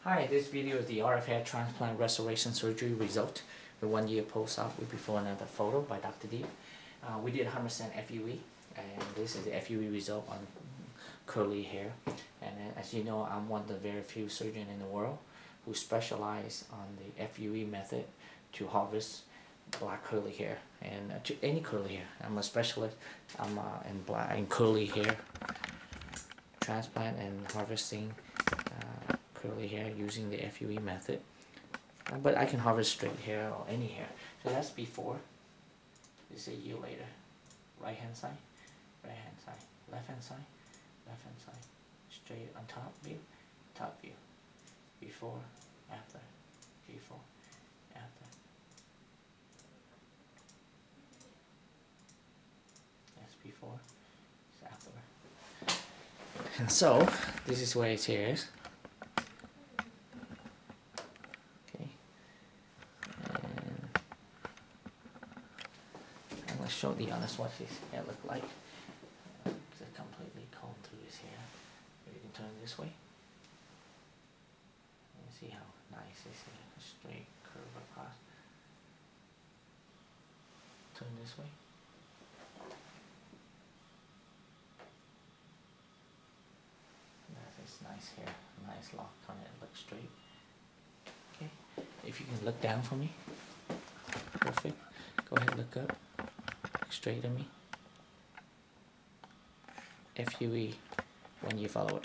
Hi, this video is the RF hair transplant restoration surgery result. The 1 year post-op with before and after photo by Dr. Diep. We did 100% FUE, and this is the FUE result on curly hair. And as you know, I'm one of the very few surgeons in the world who specialize on the FUE method to harvest black curly hair and to any curly hair. I'm a specialist. I'm in curly hair transplant and harvesting curly hair using the FUE method, but I can harvest straight hair or any hair. So that's before. This is a year later. Right hand side, left hand side, straight on top view, before, after, before, after. That's before, it's after. And so this is where it is. Show the honest what his hair look like. It's completely combed through his hair. You can turn this way. And see how nice this is. A straight curve across. Turn this way. That's his nice hair, nice lock on it. Look straight. Okay. If you can look down for me. Perfect. Go ahead, look up. Straight at me. FUE when you follow it.